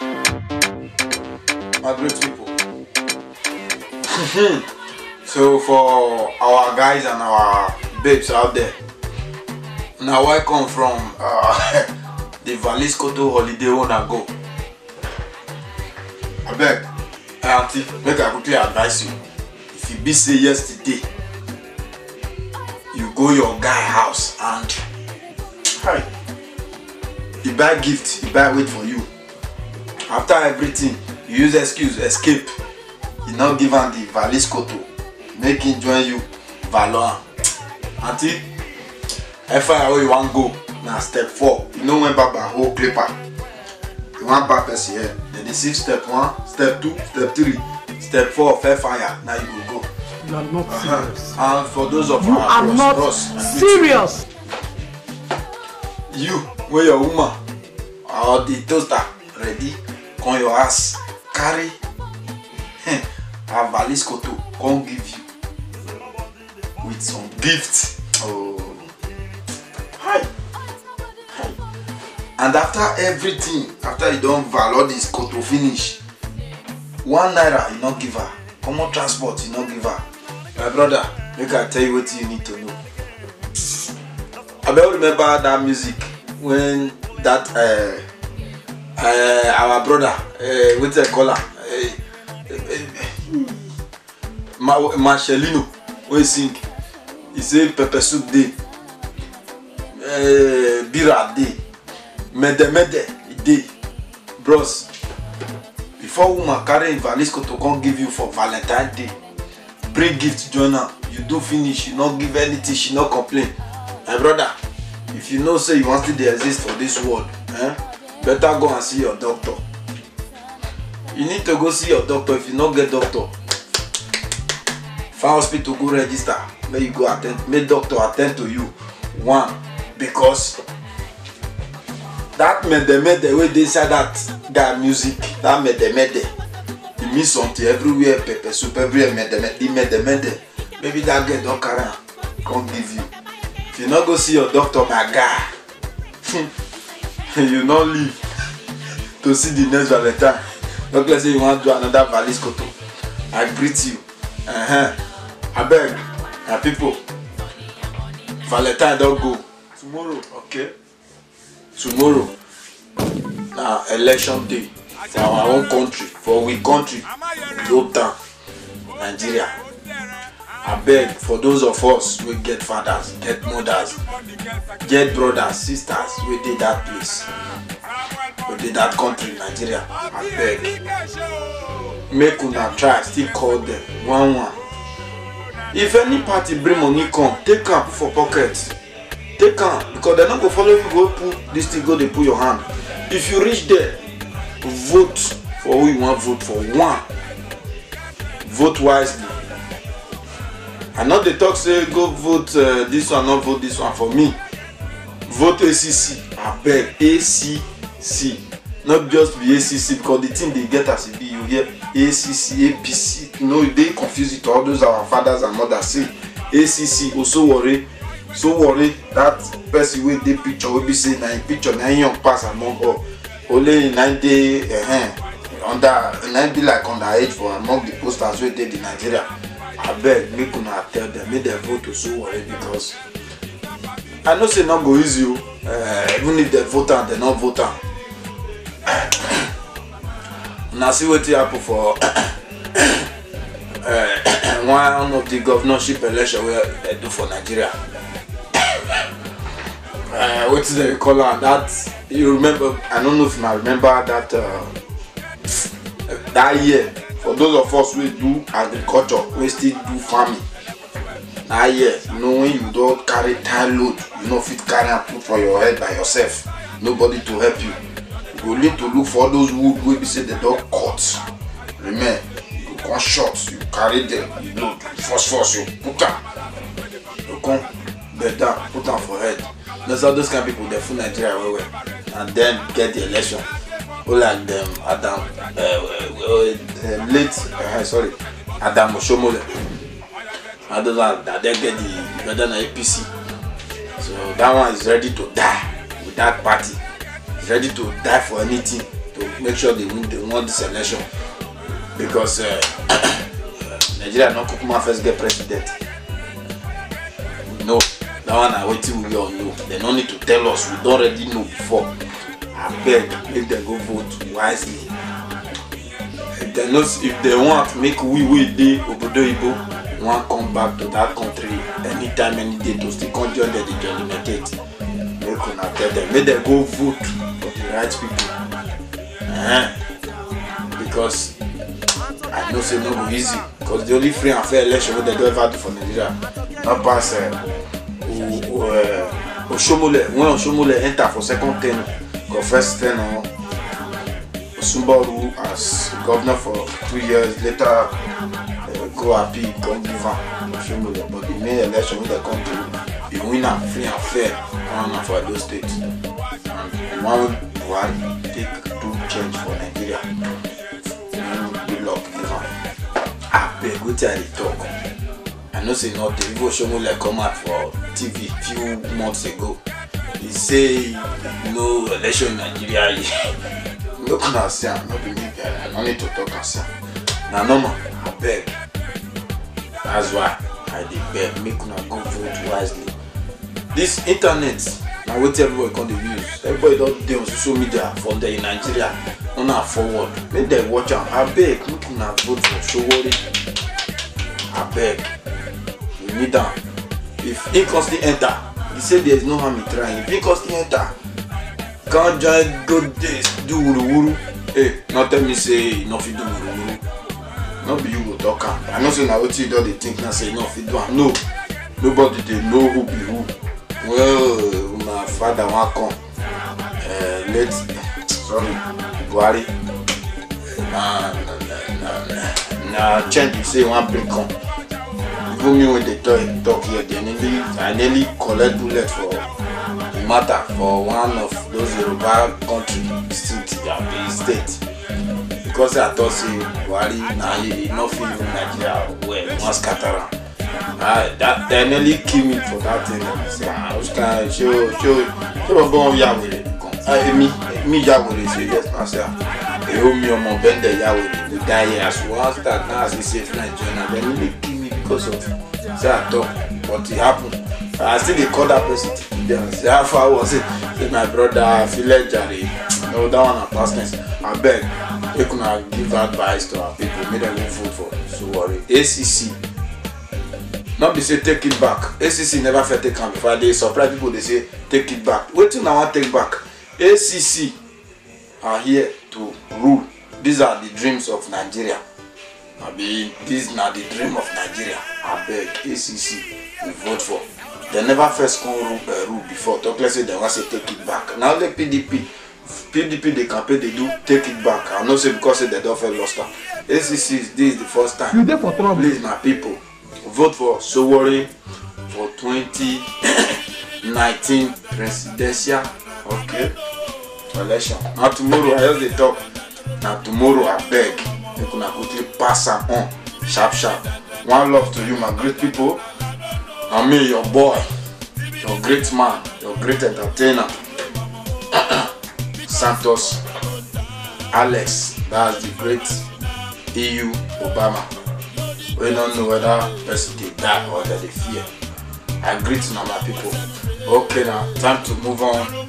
My great people. So for our guys and our babes out there, now welcome from the Valis Koto holiday wanna go. I beg, auntie, make I quickly advise you. If you be say yesterday, you go your guy house and he buy gift, he buy wait for you. After everything, you use excuse escape. You now give him the Valis Koto, make him join you Valorant. Auntie, if I where you want go, now step 4. You know when Baba whole clipper. You want back person here. Then they see step 1, step 2, step 3, step 4, fair fire. Now you will go. You are not serious. And for those of you are not serious. You, where your woman or the toaster ready, come your ass, carry a Valis Koto, come give you with some gifts. Oh, hi. And after everything, after you don't value this Koto finish, 1 naira you not give her. Common transport you not give her. My brother, make I tell you what you need to know. I don't remember that music when that our brother, what's it called? Marcelino, when he sing, he say pepper soup day, bira day, mede day, bros. Before woman carry Valis Koto come give you for Valentine's Day, bring gift join her. You do finish, you not give anything, she not complain. My brother, if you know say you want to exist for this world, better go and see your doctor. You need to go see your doctor. If you not get doctor, find hospital, go register. May you go attend, make doctor attend to you. 1, because that mede wey dey inside that guy music, that mede it means something everywhere. Pepper soup everywhere, mede. Maybe that girl don't carry am come give you. If you not go see your doctor, my guy, you not live to see the next Valentine. Don't let's say you want to do another Valis Koto. I greet you. I beg, my people. Valentine don't go tomorrow, okay? Tomorrow, now election day for our own country, for we country, Town, Nigeria. I beg for those of us who get fathers, get mothers, get brothers, sisters, we did that place, we did that country, Nigeria. I beg, make una try, still call them one. If any party bring money come, take am for pocket. Take am, because they're not going to follow you, go put this thing, go they put your hand. If you reach there, vote for who you want to vote for. 1, vote wisely. I know they talk say go vote this one, not vote this one. For me, vote ACC. I beg, ACC, not just be ACC, because the thing they get as it be, you hear ACC, APC. You know, they confuse it to all those our fathers and mothers say ACC. Also worry, so worry that person with the picture will be saying na picture na young pass among all. Only in 90 under 90 like underage for among the posters wey dey in Nigeria. I beg, make una tell them, make them vote to so worry, because I know say not go easy. Even if they vote and they not vote. Now see what happen for one of the governorship election where they do for Nigeria. What is the call that? You remember? I don't know if I remember that that year. For those of us who do agriculture, we still do farming. That year, you know, when you don't carry tire load, you know, fit carry and put for your head by yourself. Nobody to help you. You need to look for those wood where we say they don't cut. Remember, you come short, you carry them, you load, force, you put them. You come better, put them for head. That's how those kind of people they fool Nigeria well, and then get the election. Who like them Adam Adam Oshomole. Other than that, they get the better than APC. So that one is ready to die with that party. He's ready to die for anything to make sure they won this election because Nigeria no kukuma first get president. No, that one I waiting we all know. They don't need to tell us. We don't already know before. I beg, make them go vote wisely. If they want make we dey obodo Igbo want come back to that country anytime, any day to still come join them, they join meditate. Make una tell them, make them go vote for the right people. Because I know say no go easy. Because the only free and fair election they do ever do for Nigeria, not pass Oshomole. When Oshomole enter for second term, go first term on Osumbaru as governor for 2 years. Later, go happy, come give him Oshomole. But the main election when they come to the winner, free and fair, one for those states. And one take do change for Nigeria. Good luck, give him. I beg, what are they talk? I know say not the Igbo Oshomole come out for TV few months ago. He say no election in Nigeria. Look now, say I'm not believe I don't need to talk and say. Now no man, I beg. That's why I beg make una go vote wisely. This internet, now what everybody can use. Everybody don't do on social media from there in Nigeria. On our forward. Make them watch out. I beg, make una vote for Showore. I beg. We need them. If he constantly enter, he said there is no harm in trying. If he constantly enter, can't just go this, do wuru. Hey, not tell me say no fit do wuru. Not be you go talk. I know say now what you do they think now say no fit do. No, nobody they know who be who. Well, my father want come. Buhari. Nah, change say one bring come. Even me when they talk here, I nearly collect bullet for the matter for one of those Yoruba country state. Because I thought say Buhari now he not feel in Nigeria well, one scatter. That they nearly kill me for that thing. Say, show born Yahweh. Me Yahweh say yes, I say. They owe me on my bend Yahweh. The guy here as well start now as he says Nigeria. They nearly kill me because of say I talk, but it happened. I still they call that person. Say how far was it? Say my brother Philip Jare. No, that one a past tense. I beg, we could give advice to our people. Make them go vote for. So worry. ACC. Not be say take it back. ACC never felt take it before. They surprise people. They say take it back. Wait till now I take back. ACC are here to rule. These are the dreams of Nigeria. This is not the dream of Nigeria. I beg ACC we vote for. They never first come rule before. Talk let's say they want to say take it back. Now the PDP they campaign they do take it back. I know say because they don't feel lost. ACC this is the first time. You there for trouble? Please my people. Vote for Showore for 2019 presidential election. Now tomorrow I heard they talk. Now tomorrow I beg you can quickly pass am on sharp. One love to you my great people. I mean your boy, your great man, your great entertainer, Santos Alex. That's the great EU Obama. We don't know whether person they die or that they fear. I greet now my people. Okay now, time to move on.